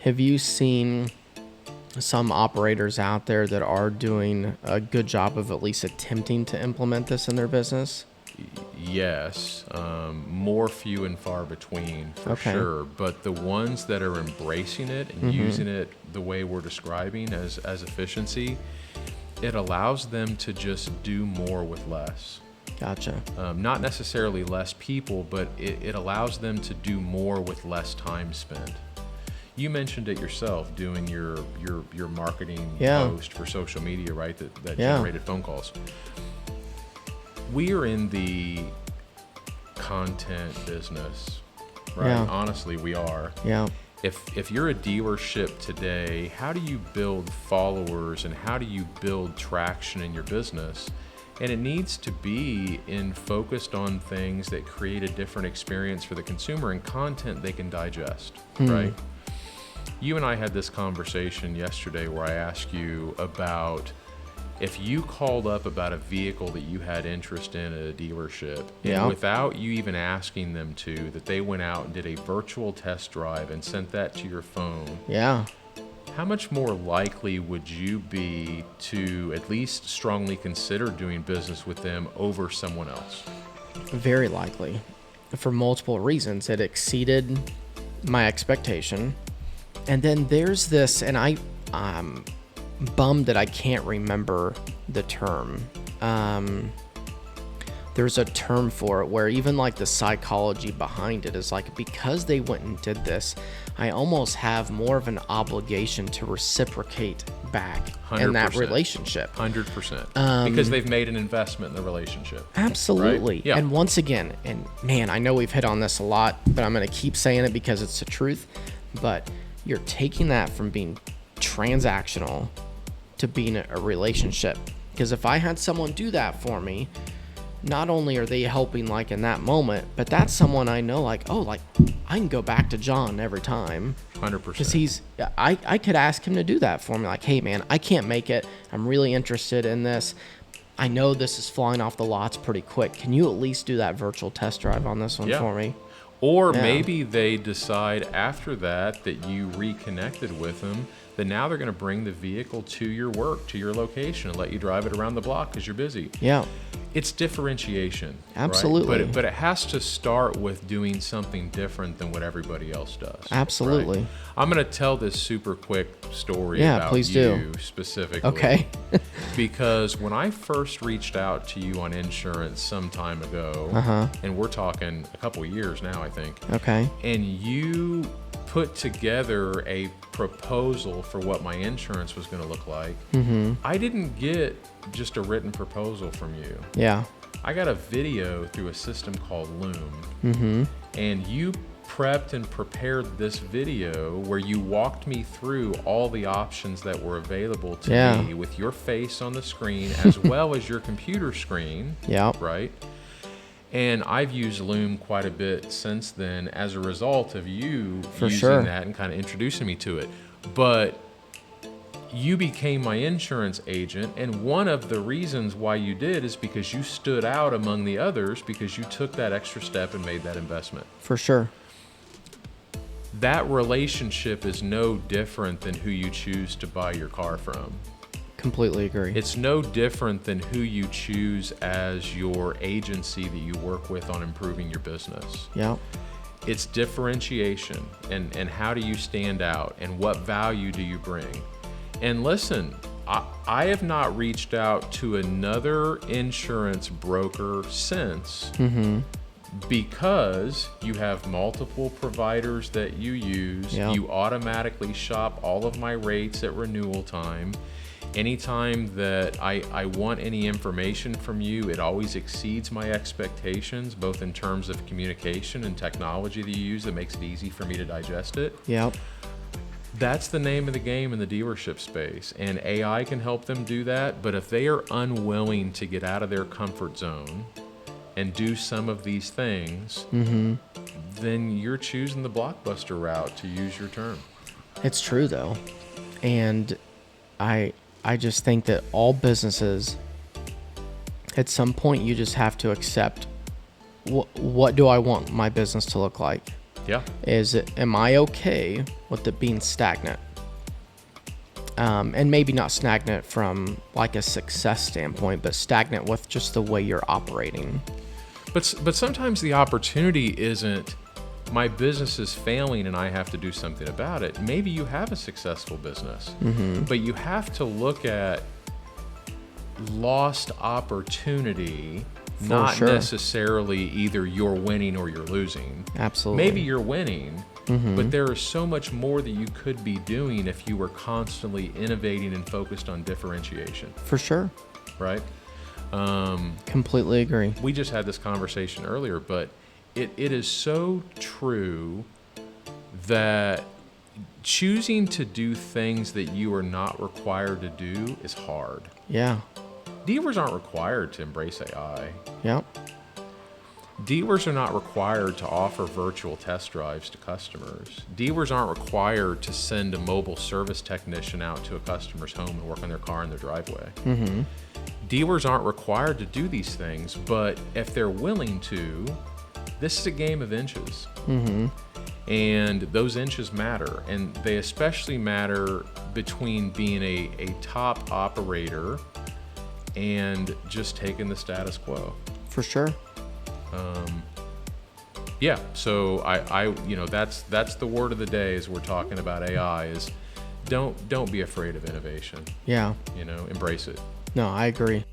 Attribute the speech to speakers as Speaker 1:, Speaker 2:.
Speaker 1: Have you seen some operators out there that are doing a good job of at least attempting to implement this in their business?
Speaker 2: Yes, more few and far between for
Speaker 1: Okay.
Speaker 2: sure. But the ones that are embracing it and using it the way we're describing as efficiency, it allows them to just do more with less.
Speaker 1: Gotcha.
Speaker 2: Not necessarily less people, but it allows them to do more with less time spent. You mentioned it yourself, doing your marketing
Speaker 1: Yeah.
Speaker 2: post for social media, right? That
Speaker 1: Yeah.
Speaker 2: generated phone calls. We are in the content business, right?
Speaker 1: Yeah.
Speaker 2: Honestly, we are.
Speaker 1: Yeah.
Speaker 2: If you're a dealership today, how do you build followers and how do you build traction in your business? And it needs to be focused on things that create a different experience for the consumer and content they can digest, right? You and I had this conversation yesterday where I asked you about if you called up about a vehicle that you had interest in at a dealership,
Speaker 1: Yeah.
Speaker 2: and without you even asking them to, that they went out and did a virtual test drive and sent that to your phone,
Speaker 1: Yeah.
Speaker 2: how much more likely would you be to at least strongly consider doing business with them over someone else?
Speaker 1: Very likely. For multiple reasons. It exceeded my expectation. And then there's this, and I'm bummed that I can't remember the term. There's a term for it where even like the psychology behind it is like, because they went and did this, I almost have more of an obligation to reciprocate back in that
Speaker 2: 100%.
Speaker 1: relationship.
Speaker 2: 100%. Because they've made an investment in the relationship.
Speaker 1: Absolutely.
Speaker 2: Right? Yeah.
Speaker 1: And once again, and man, I know we've hit on this a lot, but I'm going to keep saying it because it's the truth. But you're taking that from being transactional to being a relationship. Because if I had someone do that for me, not only are they helping like in that moment, but that's someone I know like, oh, like I can go back to John every time.
Speaker 2: 100%.
Speaker 1: Because I could ask him to do that for me. Like, hey man, I can't make it. I'm really interested in this. I know this is flying off the lots pretty quick. Can you at least do that virtual test drive on this one
Speaker 2: Yeah.
Speaker 1: for me?
Speaker 2: Or
Speaker 1: Yeah.
Speaker 2: maybe they decide after that you reconnected with them, that now they're going to bring the vehicle to your work, to your location, and let you drive it around the block because you're busy.
Speaker 1: Yeah.
Speaker 2: It's differentiation. right?
Speaker 1: Absolutely.
Speaker 2: But it has to start with doing something different than what everybody else does. right?
Speaker 1: Absolutely.
Speaker 2: I'm going to tell this super quick story
Speaker 1: Yeah,
Speaker 2: about
Speaker 1: please
Speaker 2: you
Speaker 1: do.
Speaker 2: specifically.
Speaker 1: Okay.
Speaker 2: Because when I first reached out to you on insurance some time ago, and we're talking a couple of years now, I think,
Speaker 1: Okay.
Speaker 2: and you put together a proposal for what my insurance was going to look like, I didn't get just a written proposal from you.
Speaker 1: Yeah.
Speaker 2: I got a video through a system called Loom. And you prepped and prepared this video where you walked me through all the options that were available to
Speaker 1: Yeah.
Speaker 2: me with your face on the screen as well as your computer screen,
Speaker 1: Yeah.
Speaker 2: right? And I've used Loom quite a bit since then as a result of you
Speaker 1: For
Speaker 2: using
Speaker 1: sure.
Speaker 2: that and kind of introducing me to it. But you became my insurance agent, and one of the reasons why you did is because you stood out among the others because you took that extra step and made that investment.
Speaker 1: For sure.
Speaker 2: That relationship is no different than who you choose to buy your car from.
Speaker 1: Completely agree.
Speaker 2: It's no different than who you choose as your agency that you work with on improving your business.
Speaker 1: Yeah.
Speaker 2: It's differentiation and how do you stand out and what value do you bring? And listen, I have not reached out to another insurance broker since because you have multiple providers that you use.
Speaker 1: Yeah.
Speaker 2: You automatically shop all of my rates at renewal time. Anytime that I want any information from you, it always exceeds my expectations, both in terms of communication and technology that you use that makes it easy for me to digest it.
Speaker 1: Yeah.
Speaker 2: That's the name of the game in the dealership space, and AI can help them do that. But if they are unwilling to get out of their comfort zone and do some of these things, then you're choosing the blockbuster route, to use your term.
Speaker 1: It's true though. And I just think that all businesses, at some point, you just have to accept what do I want my business to look like?
Speaker 2: Yeah.
Speaker 1: Am I okay with it being stagnant. And maybe not stagnant from like a success standpoint, but stagnant with just the way you're operating.
Speaker 2: But sometimes the opportunity isn't my business is failing and I have to do something about it. Maybe you have a successful business, but you have to look at lost opportunity, not necessarily either you're winning or you're losing.
Speaker 1: Absolutely.
Speaker 2: Maybe you're winning, but there is so much more that you could be doing if you were constantly innovating and focused on differentiation.
Speaker 1: For sure.
Speaker 2: Right?
Speaker 1: Completely agree.
Speaker 2: We just had this conversation earlier, but it is so true that choosing to do things that you are not required to do is hard.
Speaker 1: Yeah.
Speaker 2: Dealers aren't required to embrace AI.
Speaker 1: Yep.
Speaker 2: Dealers are not required to offer virtual test drives to customers. Dealers aren't required to send a mobile service technician out to a customer's home and work on their car in their driveway. Dealers aren't required to do these things, but if they're willing to, this is a game of inches. And those inches matter. And they especially matter between being a top operator and just taking the status quo.
Speaker 1: For sure.
Speaker 2: Yeah, so I that's the word of the day as we're talking about AI is don't be afraid of innovation.
Speaker 1: Yeah.
Speaker 2: Embrace it.
Speaker 1: No, I agree.